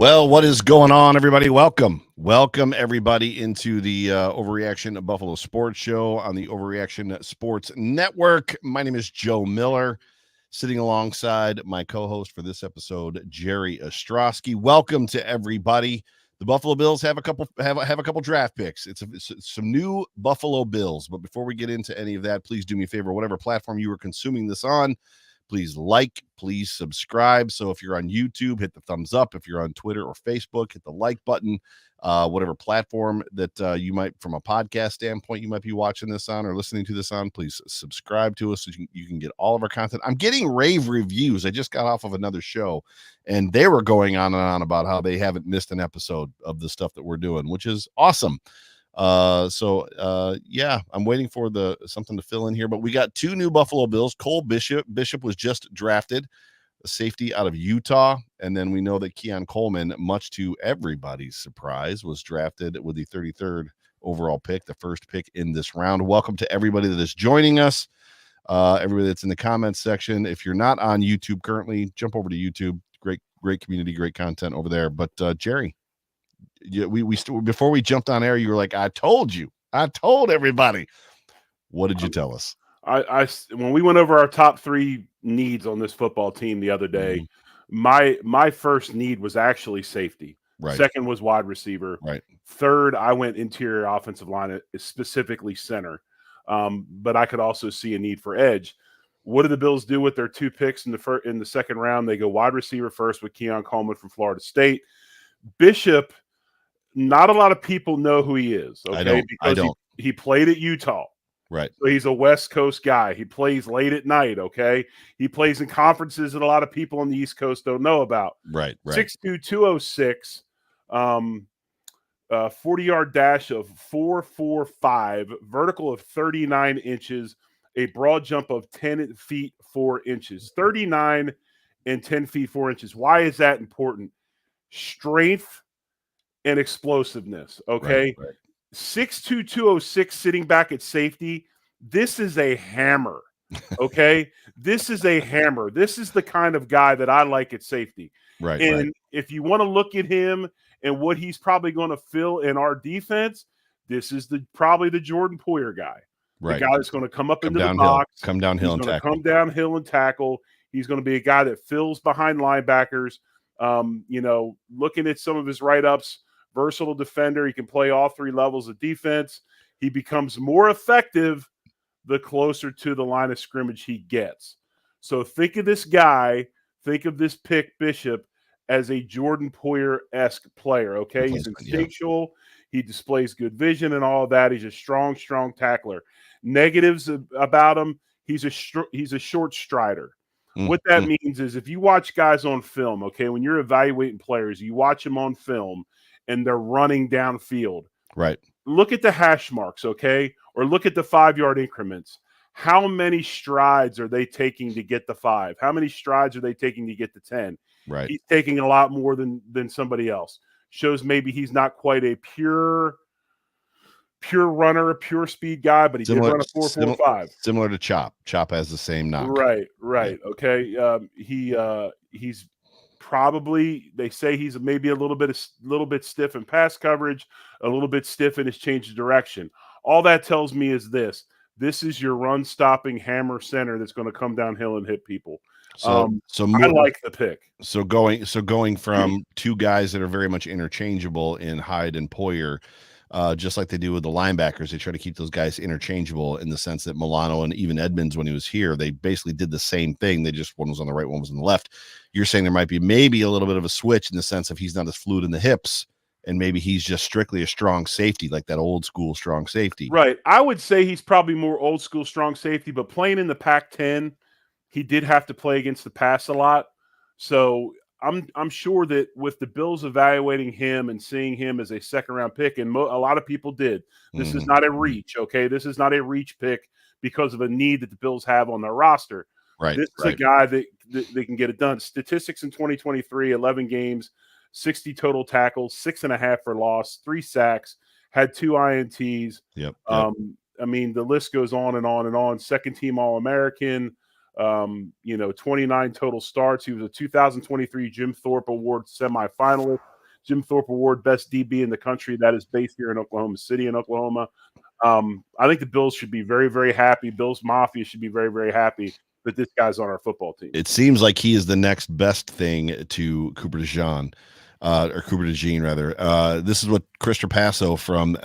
Well, what is going on, everybody? Welcome, everybody, into the Overreaction Buffalo Sports Show on the Overreaction Sports Network. My name is Joe Miller, sitting alongside my co-host for this episode, Jerry Ostrowski. Welcome to everybody. The Buffalo Bills have a couple draft picks. It's some new Buffalo Bills. But before we get into any of that, please do me a favor. Whatever platform you are consuming this on, please please subscribe. So if you're on YouTube, hit the thumbs up. If you're on Twitter or Facebook, hit the like button. Whatever platform that you might, from a podcast standpoint, you might be watching this on or listening to this on, please subscribe to us so you can get all of our content. I'm getting rave reviews. I just got off of another show, and they were going on and on about how they haven't missed an episode of the stuff that we're doing, which is awesome. Yeah, I'm waiting for something to fill in here, but we got two new Buffalo Bills. Cole Bishop was just drafted, a safety out of Utah. And then we know that Keon Coleman, much to everybody's surprise, was drafted with the 33rd overall pick, the first pick in this round. Welcome to everybody that is joining us. Everybody that's in the comments section. If you're not on YouTube currently, jump over to YouTube. Great community, great content over there. But Jerry, before we jumped on air, you were like, I told everybody. What did you tell us? When we went over our top three needs on this football team the other day, my first need was actually safety. Right. Second was wide receiver. Right. Third, I went interior offensive line, specifically center. But I could also see a need for edge. What do the Bills do with their two picks in the second round? They go wide receiver first with Keon Coleman from Florida State. Bishop, not a lot of people know who he is. Okay, I don't. He played at Utah. Right. So he's a West Coast guy. He plays late at night, okay? He plays in conferences that a lot of people on the East Coast don't know about. Right. 6'2", 206, 40-yard dash of 4.45, vertical of 39 inches, a broad jump of 10 feet 4 inches. 39 and 10 feet 4 inches. Why is that important? Strength and explosiveness, okay? Right. 6'2", 206 sitting back at safety. This is a hammer, okay? This is a hammer. This is the kind of guy that I like at safety. Right. And if you want to look at him and what he's probably going to fill in our defense, this is probably the Jordan Poyer guy. Right. The guy that's going to come up into the box. Come downhill and tackle. Come downhill and tackle. He's going to be a guy that fills behind linebackers. Looking at some of his write-ups, versatile defender. He can play all three levels of defense. He becomes more effective the closer to the line of scrimmage he gets. So think of this guy, think of this pick, Bishop, as a Jordan Poyer-esque player, okay? He's instinctual. Yeah. He displays good vision and all of that. He's a strong tackler. Negatives about him, he's a short strider. What that means is if you watch guys on film, okay, when you're evaluating players, you watch them on film, and they're running downfield. Right. Look at the hash marks, okay? Or look at the 5-yard increments. How many strides are they taking to get the 5? How many strides are they taking to get the 10? Right. He's taking a lot more than somebody else. Shows maybe he's not quite a pure runner, a pure speed guy, but he did run a 4.45. Similar to Chop. Chop has the same knock. Right. Okay. He's probably, they say he's maybe a little bit stiff in pass coverage, a little bit stiff in his change of direction. All that tells me is this is your run stopping hammer center that's going to come downhill and hit people. I like the pick. So going from two guys that are very much interchangeable in Hyde and Poyer, just like they do with the linebackers, they try to keep those guys interchangeable in the sense that Milano and even Edmonds, when he was here, they basically did the same thing. They just, one was on the right, one was on the left. You're saying there might be maybe a little bit of a switch in the sense of he's not as fluid in the hips, and maybe he's just strictly a strong safety, like that old school strong safety. Right. I would say he's probably more old school strong safety, but playing in the Pac-10, he did have to play against the pass a lot. So I'm sure that with the Bills evaluating him and seeing him as a second-round pick, and a lot of people did, this is not a reach, okay? This is not a reach pick because of a need that the Bills have on their roster. Right. This is a guy that can get it done. Statistics in 2023, 11 games, 60 total tackles, 6.5 for loss, 3 sacks, had 2 INTs. Yep. I mean, the list goes on and on and on. Second-team All-American. 29 total starts. He was a 2023 Jim Thorpe Award semifinalist. Jim Thorpe Award, best DB in the country. That is based here in Oklahoma City, in Oklahoma. I think the Bills should be very, very happy. Bills Mafia should be very, very happy that this guy's on our football team. It seems like he is the next best thing to Cooper DeJean, or Cooper DeJean, rather. This is what Chris Trapasso from,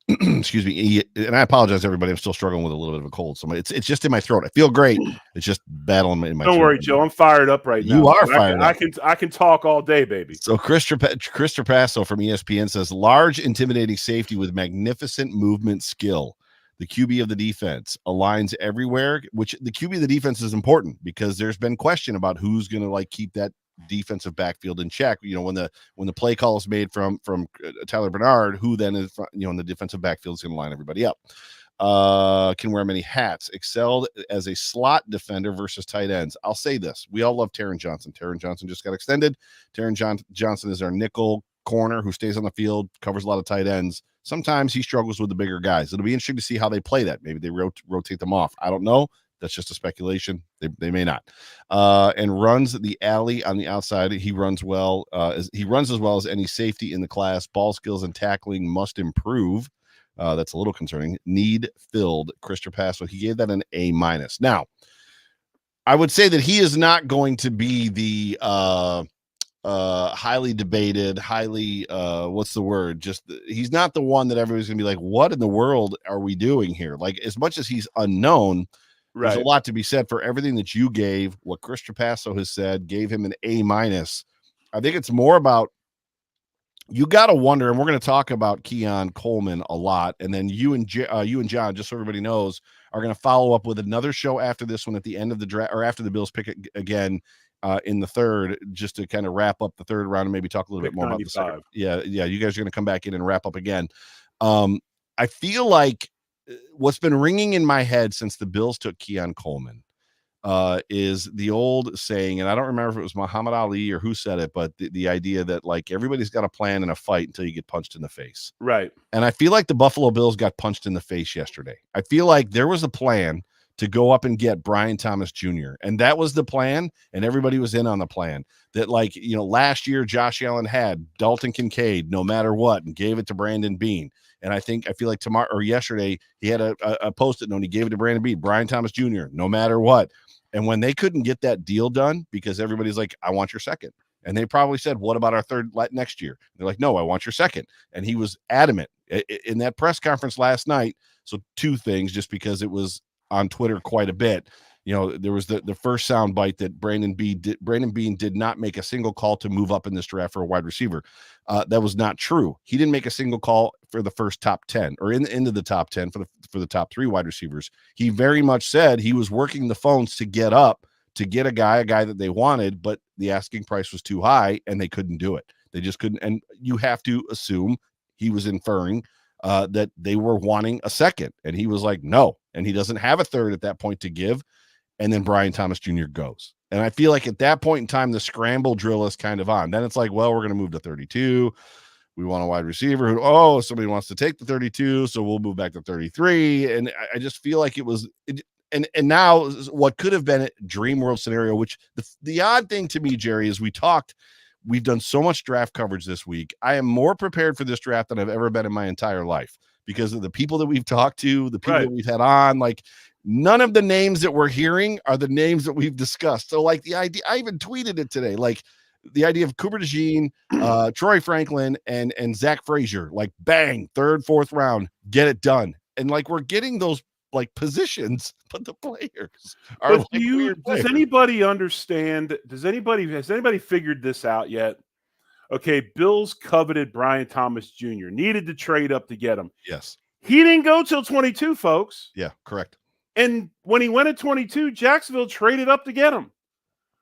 excuse me, and I apologize, everybody. I'm still struggling with a little bit of a cold. So it's just in my throat. I feel great. It's just battling in my throat. Don't worry, Joe. I'm fired up right now. You are fired up. I can talk all day, baby. So Chris Trapasso from ESPN says, large, intimidating safety with magnificent movement skill. The QB of the defense aligns everywhere, which the QB of the defense is important because there's been question about who's going to like keep that defensive backfield in check. You know, when the play call is made from Tyler Bernard, who then is, in the defensive backfield is going to line everybody up. Can wear many hats. Excelled as a slot defender versus tight ends. I'll say this: we all love Taron Johnson. Taron Johnson just got extended. Taron Johnson is our nickel corner who stays on the field, covers a lot of tight ends. Sometimes he struggles with the bigger guys. It'll be interesting to see how they play that. Maybe they rotate them off. I don't know. That's just a speculation. They may not. And runs the alley on the outside. He runs well. He runs as well as any safety in the class. Ball skills and tackling must improve. That's a little concerning. Need filled. Chris Trapasso. He gave that an A-. Now, I would say that he is not going to be the highly debated, what's the word? Just he's not the one that everybody's gonna be like, what in the world are we doing here? Like, as much as he's unknown, there's a lot to be said for everything that you gave, what Chris Trapasso has said, gave him an A-. I think it's more about, you got to wonder, and we're going to talk about Keon Coleman a lot, and then you and John, just so everybody knows, are going to follow up with another show after this one at the end of the draft, or after the Bills pick it again in the third, just to kind of wrap up the third round and maybe talk a little bit more about the second. Yeah, you guys are going to come back in and wrap up again. I feel like what's been ringing in my head since the Bills took Keon Coleman is the old saying, and I don't remember if it was Muhammad Ali or who said it, but the idea that like everybody's got a plan in a fight until you get punched in the face. Right. And I feel like the Buffalo Bills got punched in the face yesterday. I feel like there was a plan to go up and get Brian Thomas Jr. And that was the plan. And everybody was in on the plan that, like, last year, Josh Allen had Dalton Kincaid, no matter what, and gave it to Brandon Beane. And I feel like tomorrow or yesterday, he had a Post-it note and he gave it to Brandon Beane, Brian Thomas Jr., no matter what. And when they couldn't get that deal done, because everybody's like, I want your second. And they probably said, what about our third next year? They're like, no, I want your second. And he was adamant in that press conference last night. So two things, just because it was on Twitter quite a bit. There was the first sound bite that Brandon Beane did not make a single call to move up in this draft for a wide receiver. That was not true. He didn't make a single call for the first top 10 or into the top 10 for the top 3 wide receivers. He very much said he was working the phones to get up to get a guy that they wanted, but the asking price was too high and they couldn't do it. They just couldn't. And you have to assume he was inferring that they were wanting a second, and he was like, no, and he doesn't have a third at that point to give. And then Brian Thomas Jr. goes. And I feel like at that point in time, the scramble drill is kind of on. Then it's like, well, we're going to move to 32. We want a wide receiver who, somebody wants to take the 32, so we'll move back to 33. And I just feel like and now what could have been a dream world scenario, which the odd thing to me, Jerry, is we've done so much draft coverage this week. I am more prepared for this draft than I've ever been in my entire life because of the people that we've talked to, the people that we've had on. Like, none of the names that we're hearing are the names that we've discussed. So, like, the idea, I even tweeted it today, like the idea of Cooper DeJean, Troy Franklin, and Zach Frazier, like, bang, third, fourth round, get it done. And like, we're getting those like positions, but the players are. But does anybody understand? Has anybody figured this out yet? Okay, Bills coveted Brian Thomas Jr., needed to trade up to get him. Yes. He didn't go till 22, folks. Yeah, correct. And when he went at 22, Jacksonville traded up to get him.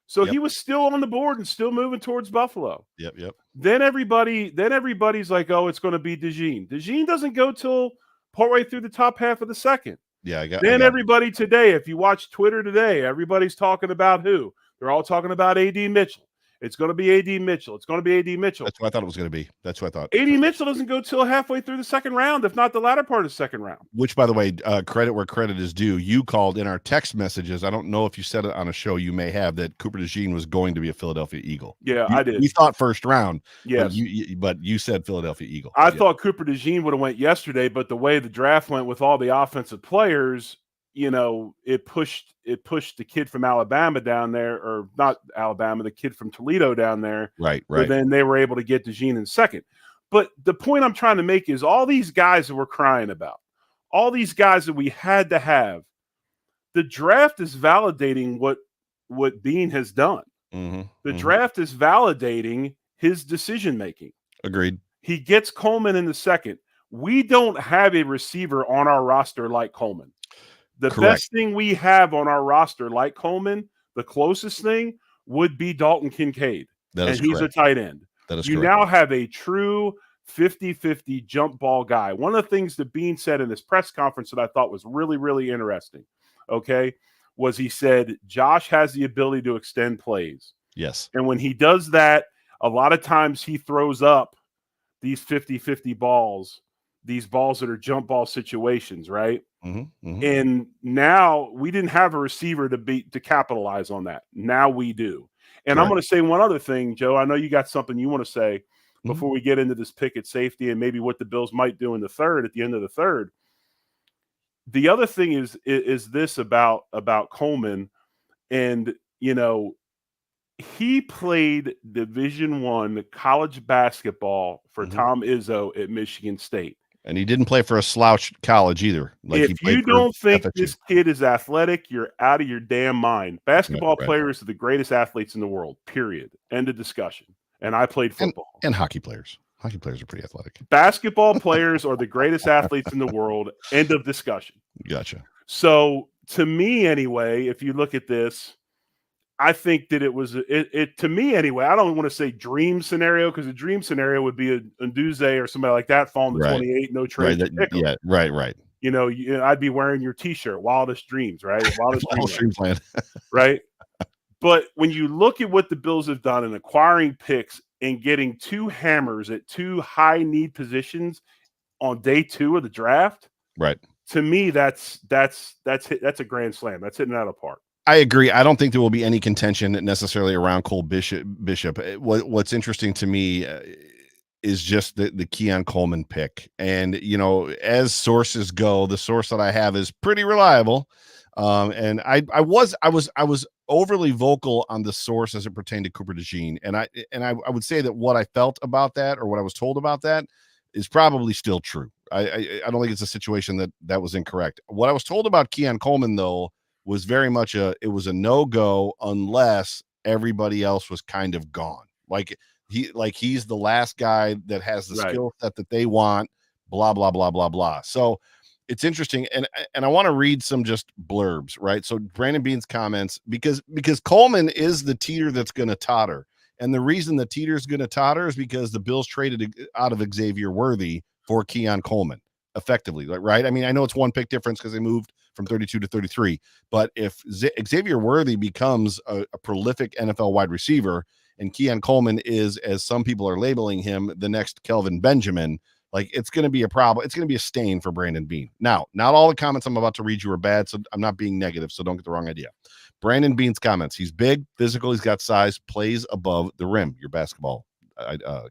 So he was still on the board and still moving towards Buffalo. Yep. Then everybody's like, oh, it's going to be DeJean. DeJean doesn't go till partway through the top half of the second. Yeah, everybody today, if you watch Twitter today, everybody's talking about who? They're all talking about A.D. Mitchell. It's going to be A.D. Mitchell. It's going to be A.D. Mitchell. That's what I thought it was going to be. That's what I thought. A.D. Mitchell doesn't go till halfway through the second round, if not the latter part of the second round. Which, by the way, credit where credit is due. You called in our text messages. I don't know if you said it on a show. You may have, that Cooper DeJean was going to be a Philadelphia Eagle. Yeah, I did. We thought first round. Yes, but you said Philadelphia Eagle. I thought Cooper DeJean would have went yesterday, but the way the draft went with all the offensive players, it pushed the kid from Alabama down there, or not Alabama, the kid from Toledo down there. Right. So then they were able to get DeJean in second. But the point I'm trying to make is all these guys that we're crying about, all these guys that we had to have, the draft is validating what Bean has done. The draft is validating his decision making. Agreed. He gets Coleman in the second. We don't have a receiver on our roster like Coleman. The best thing we have on our roster like Coleman, the closest thing would be Dalton Kincaid. And he's a tight end. That is correct. Now have a true 50-50 jump ball guy. One of the things that Bean said in his press conference that I thought was really, really interesting, was he said, Josh has the ability to extend plays. Yes. And when he does that, a lot of times he throws up these 50-50 balls, these balls that are jump ball situations, right? And now we didn't have a receiver to capitalize on that. Now we do. And I'm going to say one other thing, Joe. I know you got something you want to say before we get into this pick at safety and maybe what the Bills might do in the third, at the end of the third. The other thing is this about Coleman, and he played Division I college basketball for Tom Izzo at Michigan State. And he didn't play for a slouch college either. If you don't think this kid is athletic, you're out of your damn mind. Basketball players are the greatest athletes in the world, period. End of discussion. And I played football. And hockey players. Hockey players are pretty athletic. Basketball players are the greatest athletes in the world. End of discussion. Gotcha. So to me, anyway, if you look at this, I think that it was to me anyway. I don't want to say dream scenario, because a dream scenario would be a Nduze or somebody like that falling to 28, no trade. Right. I'd be wearing your T-shirt, Wildest Dreams, right? Wildest Dreams land. Right. But when you look at what the Bills have done in acquiring picks and getting two hammers at two high need positions on day 2 of the draft, right? To me, that's a grand slam. That's hitting it out of the park. I agree. I don't think there will be any contention necessarily around Cole Bishop. What's interesting to me is just the Keon Coleman pick. And, as sources go, the source that I have is pretty reliable. And I was overly vocal on the source as it pertained to Cooper DeJean. And I would say that what I felt about that, or what I was told about that, is probably still true. I don't think it's a situation that was incorrect. What I was told about Keon Coleman, though, was very much it was a no-go unless everybody else was kind of gone. He's the last guy that has the skill set that they want, blah, blah, blah, blah, blah. So it's interesting. And I want to read some just blurbs, right? So Brandon Beane's comments, because Coleman is the teeter that's going to totter. And the reason the teeter is going to totter is because the Bills traded out of Xavier Worthy for Keon Coleman, effectively, right? I mean, I know it's one pick difference because they moved from 32 to 33, but if Xavier Worthy becomes a prolific NFL wide receiver, and Keon Coleman is, as some people are labeling him, the next Kelvin Benjamin, it's going to be a problem. It's going to be a stain for Brandon Beane. Now, not all the comments I'm about to read you are bad, so I'm not being negative, so don't get the wrong idea. Brandon Beane's comments: he's big, physical, he's got size, plays above the rim. Your basketball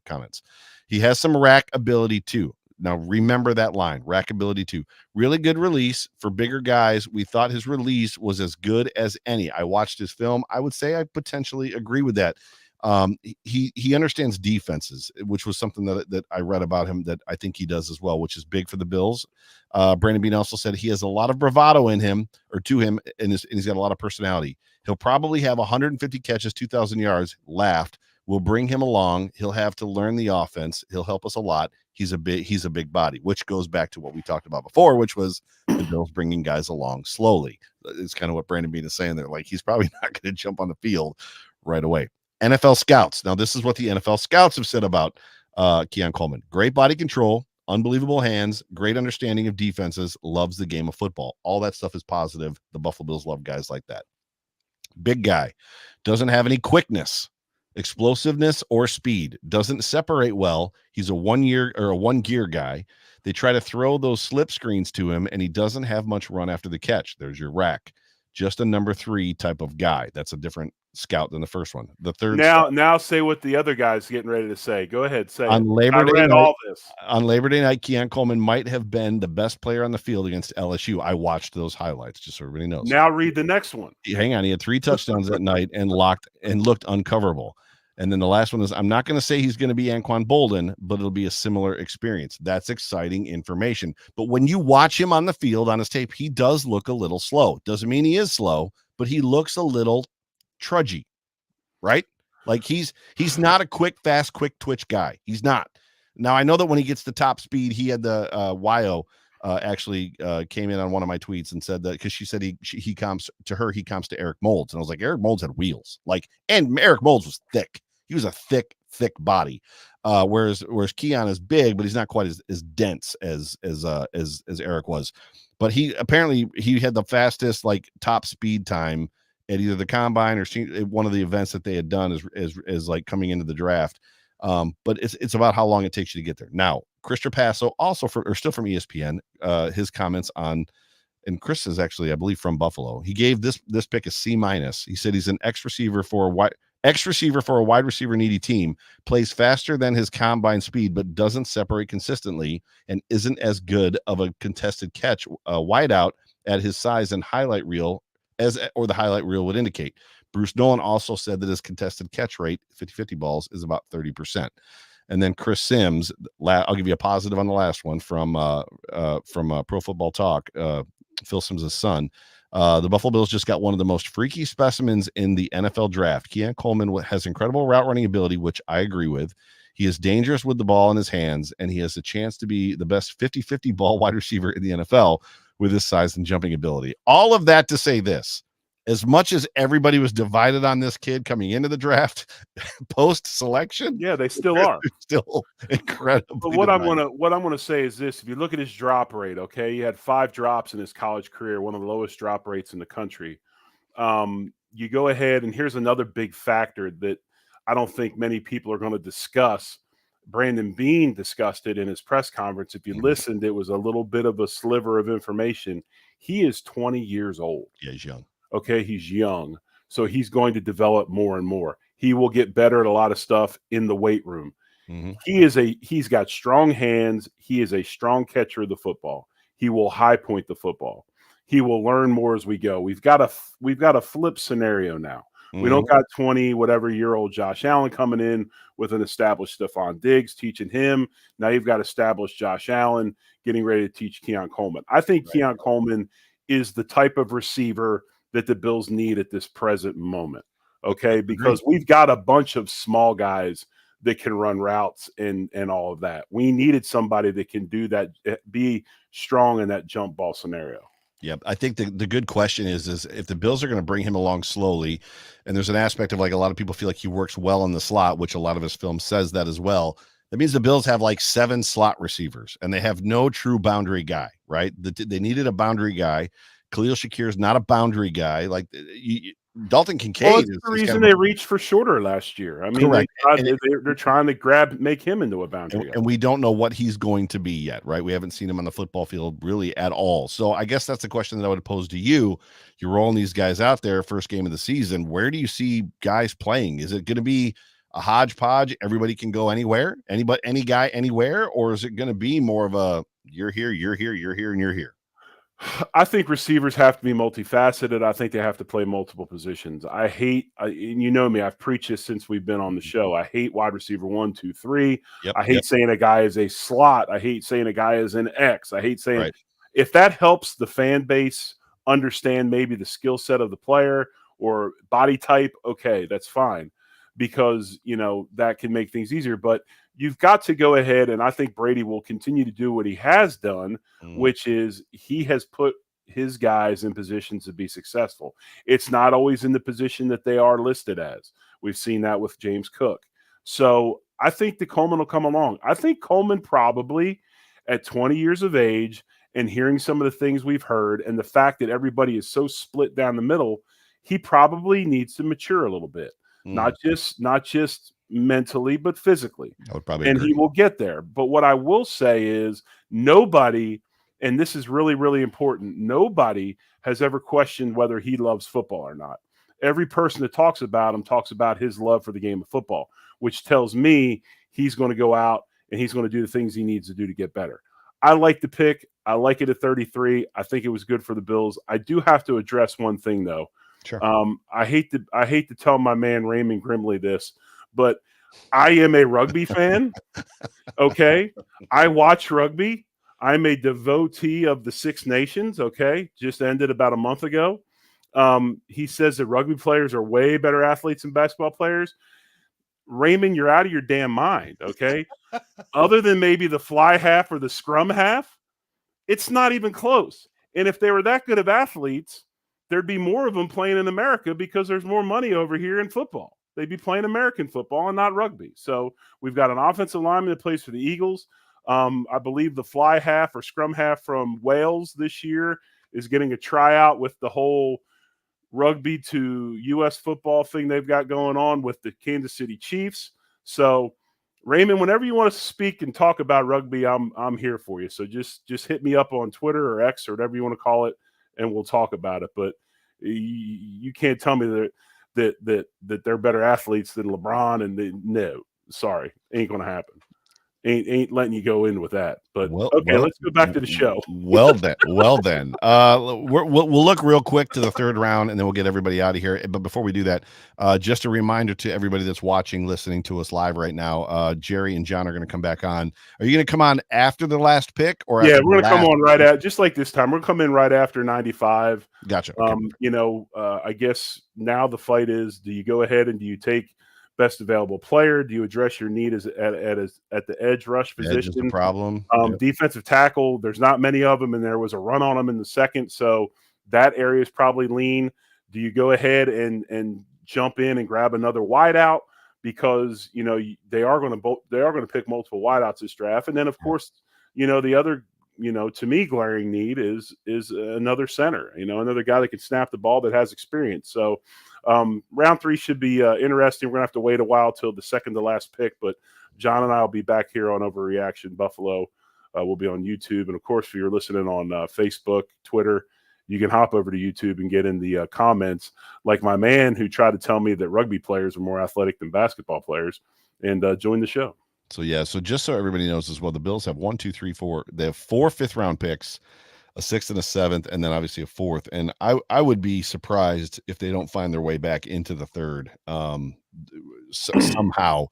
comments. He has some rack ability too. Now, remember that line, rack ability too. Really good release for bigger guys. We thought his release was as good as any. I watched his film. I would say I potentially agree with that. He understands defenses, which was something that I read about him that I think he does as well, which is big for the Bills. Brandon Beane also said he has a lot of bravado in him, or to him, and he's got a lot of personality. He'll probably have 150 catches, 2,000 yards. Laughed. We'll bring him along. He'll have to learn the offense. He'll help us a lot. He's a big body, which goes back to what we talked about before, which was the Bills bringing guys along slowly. It's kind of what Brandon Beane is saying there. He's probably not going to jump on the field right away. NFL scouts. Now, this is what the NFL scouts have said about Keon Coleman. Great body control, unbelievable hands, great understanding of defenses, loves the game of football. All that stuff is positive. The Buffalo Bills love guys like that. Big guy. Doesn't have any quickness. explosiveness or speed. Doesn't separate well. He's a 1 year or a 1 gear guy. They try to throw those slip screens to him, and he doesn't have much run after the catch. There's your rack. Just a number 3 type of guy. That's a different scout than the first one. The third Now say what the other guy's getting ready to say. Go ahead, say on it. Labor I Day read night. all this. On Labor Day night, Keon Coleman might have been the best player on the field against LSU. I watched those highlights, just so everybody knows. Now read the next one. Hang on, he had 3 touchdowns that night and looked uncoverable. And then the last one is, I'm not going to say he's going to be Anquan Bolden, but it'll be a similar experience. That's exciting information. But when you watch him on the field on his tape, he does look a little slow. Doesn't mean he is slow, but he looks a little trudgy, right? Like he's not a quick, fast, quick twitch guy. He's not. Now, I know that when he gets to top speed, he had the YO actually came in on one of my tweets and said that, because she said he comes to Eric Moulds. And I was like, Eric Moulds had wheels. And Eric Moulds was thick. He was a thick body. Whereas Keon is big, but he's not quite as dense as Eric was. But he had the fastest top speed time at either the combine or one of the events that they had done as like coming into the draft. But it's about how long it takes you to get there. Now, Chris Trapasso, also still from ESPN, his comments on, and Chris is actually, I believe, from Buffalo. He gave this pick a C-. He said he's an X receiver for a wide receiver needy team, plays faster than his combine speed, but doesn't separate consistently and isn't as good of a contested catch wideout at his size and highlight reel the highlight reel would indicate. Bruce Nolan also said that his contested catch rate, 50-50 balls, is about 30%. And then Chris Sims, I'll give you a positive on the last one from Pro Football Talk, Phil Sims' son. The Buffalo Bills just got one of the most freaky specimens in the NFL draft. Keon Coleman has incredible route running ability, which I agree with. He is dangerous with the ball in his hands, and he has a chance to be the best 50-50 ball wide receiver in the NFL with his size and jumping ability. All of that to say this: as much as everybody was divided on this kid coming into the draft, post-selection, yeah, they still are still incredible. But what I'm gonna say is this: if you look at his drop rate, okay, he had 5 drops in his college career, one of the lowest drop rates in the country. You go ahead, and here's another big factor that I don't think many people are going to discuss. Brandon Beane discussed it in his press conference. If you listened, it was a little bit of a sliver of information. He is 20 years old. Yeah, he's young. Okay, he's young. So he's going to develop more and more. He will get better at a lot of stuff in the weight room. Mm-hmm. He's got strong hands. He is a strong catcher of the football. He will high point the football. He will learn more as we go. We've got a flip scenario now. Mm-hmm. We don't got 20-whatever-year-old Josh Allen coming in with an established Stephon Diggs teaching him. Now you've got established Josh Allen getting ready to teach Keon Coleman. I think Keon Coleman is the type of receiver that the Bills need at this present moment, okay? Because we've got a bunch of small guys that can run routes and all of that. We needed somebody that can do that, be strong in that jump ball scenario. Yeah, I think the good question is if the Bills are going to bring him along slowly, and there's an aspect of a lot of people feel like he works well in the slot, which a lot of his film says that as well. That means the Bills have 7 slot receivers, and they have no true boundary guy, right? They needed a boundary guy. Khalil Shakir is not a boundary guy. Dalton Kincaid. Well, that's the reason they reached for Shorter last year. I mean, correct. They're trying to make him into a boundary guy. And we don't know what he's going to be yet, right? We haven't seen him on the football field really at all. So I guess that's the question that I would pose to you. You're rolling these guys out there, first game of the season. Where do you see guys playing? Is it going to be a hodgepodge? Everybody can go anywhere, any guy, anywhere, or is it going to be more of a you're here, you're here, you're here, and you're here? I think receivers have to be multifaceted. I think they have to play multiple positions. And you know me, I've preached this since we've been on the show. I hate wide receiver 1, 2, 3. I hate saying a guy is a slot. I hate saying a guy is an X. I hate saying if that helps the fan base understand maybe the skill set of the player or body type, okay, that's fine. Because, that can make things easier. But you've got to go ahead, and I think Brady will continue to do what he has done, which is he has put his guys in positions to be successful. It's not always in the position that they are listed as. We've seen that with James Cook. So I think that Coleman will come along. I think Coleman probably at 20 years of age and hearing some of the things we've heard and the fact that everybody is so split down the middle, he probably needs to mature a little bit. not just mentally, but physically. I would probably And agree. he will get there. But what I will say is nobody, and this is really, really important, nobody has ever questioned whether he loves football or not. Every person that talks about him talks about his love for the game of football, which tells me he's going to go out and he's going to do the things he needs to do to get better. I like the pick. I like it at 33. I think it was good for the Bills. I do have to address one thing though. Sure. I hate to tell my man Raymond Grimley this, but I am a rugby fan. Okay. I watch rugby. I'm a devotee of the Six Nations. Okay. Just ended about a month ago. He says that rugby players are way better athletes than basketball players. Raymond, you're out of your damn mind. Okay. Other than maybe the fly half or the scrum half, it's not even close. And if they were that good of athletes, there'd be more of them playing in America because there's more money over here in football. They'd be playing American football and not rugby. So we've got an offensive lineman that plays for the Eagles. I believe the fly half or scrum half from Wales this year is getting a tryout with the whole rugby to U.S. football thing they've got going on with the Kansas City Chiefs. So, Raymond, whenever you want to speak and talk about rugby, I'm here for you. So just hit me up on Twitter or X or whatever you want to call it, and we'll talk about it. But you can't tell me that they're better athletes than LeBron, and no, sorry, ain't going to happen. Ain't letting you go in with that. But okay, let's go back to the show. Well then, we'll look real quick to the third round, and then we'll get everybody out of here. But before we do that, just a reminder to everybody that's watching, listening to us live right now. Jerry and John are going to come back on. Are you going to come on after the last pick, or yeah, we're going to come on right at just like this time. We're going to come in right after 95. Gotcha. Okay. I guess now the fight is: do you go ahead and do you take best available player? Do you address your need at the edge rush position? Edge is the problem. Defensive tackle, there's not many of them, and there was a run on them in the second, so that area is probably lean. Do you go ahead and jump in and grab another wideout because they are going to pick multiple wideouts this draft, and then of course the other to me glaring need is another center, another guy that can snap the ball that has experience. So round 3 should be interesting. We're gonna have to wait a while till the second to last pick, but John and I will be back here on Overreaction Buffalo. We'll be on YouTube, and of course, if you're listening on Facebook, Twitter, you can hop over to YouTube and get in the comments, like my man who tried to tell me that rugby players are more athletic than basketball players, and join the show. So just so everybody knows as well, the Bills have 1, 2, 3, 4. They have 4 fifth-round picks, a 6th and a 7th, and then obviously a 4th. And I would be surprised if they don't find their way back into the 3rd somehow.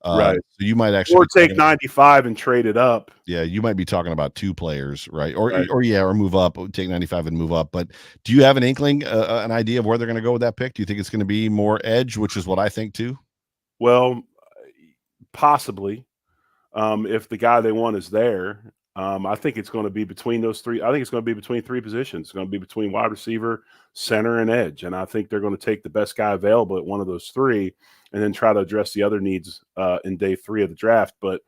Right. So you might actually take 95 and trade it up. Yeah, you might be talking about 2 players, right? Or move up, take 95 and move up. But do you have an inkling, an idea of where they're going to go with that pick? Do you think it's going to be more edge, which is what I think too? Well, possibly. If the guy they want is there. I think it's going to be between those 3. I think it's going to be between 3 positions. It's going to be between wide receiver, center, and edge. And I think they're going to take the best guy available at one of those 3 and then try to address the other needs in day 3 of the draft. But,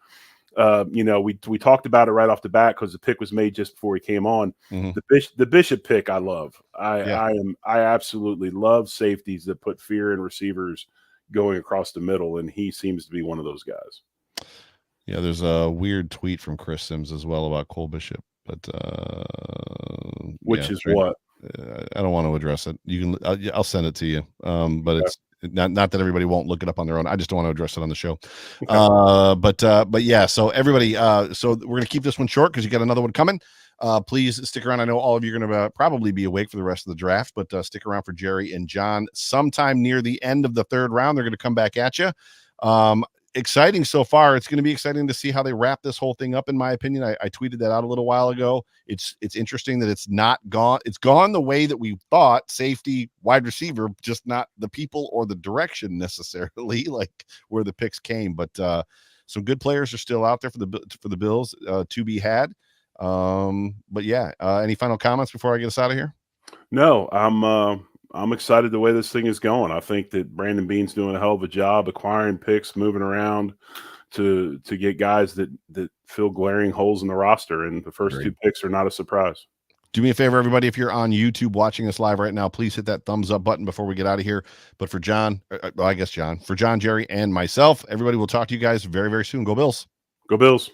we talked about it right off the bat because the pick was made just before he came on. Mm-hmm. The Bishop pick I love. I absolutely love safeties that put fear in receivers going across the middle, and he seems to be one of those guys. Yeah, there's a weird tweet from Chris Sims as well about Cole Bishop, but which is what I don't want to address it. You can, I'll send it to you. But it's not that everybody won't look it up on their own. I just don't want to address it on the show. Okay. But yeah. So everybody, so we're gonna keep this one short because you got another one coming. Please stick around. I know all of you are gonna probably be awake for the rest of the draft, but stick around for Jerry and John. Sometime near the end of the 3rd round, they're gonna come back at you. Exciting so far. It's going to be exciting to see how they wrap this whole thing up. In my opinion, I tweeted that out a little while ago. It's interesting that it's not gone. It's gone the way that we thought, safety, wide receiver, just not the people or the direction necessarily, like where the picks came. But some good players are still out there for the Bills to be had. But yeah, any final comments before I get us out of here? No, I'm excited the way this thing is going. I think that Brandon Beane's doing a hell of a job acquiring picks, moving around to get guys that fill glaring holes in the roster. And the first 2 picks are not a surprise. Do me a favor, everybody. If you're on YouTube watching us live right now, please hit that thumbs up button before we get out of here. But for John, for John, Jerry, and myself, everybody will talk to you guys very, very soon. Go Bills. Go Bills.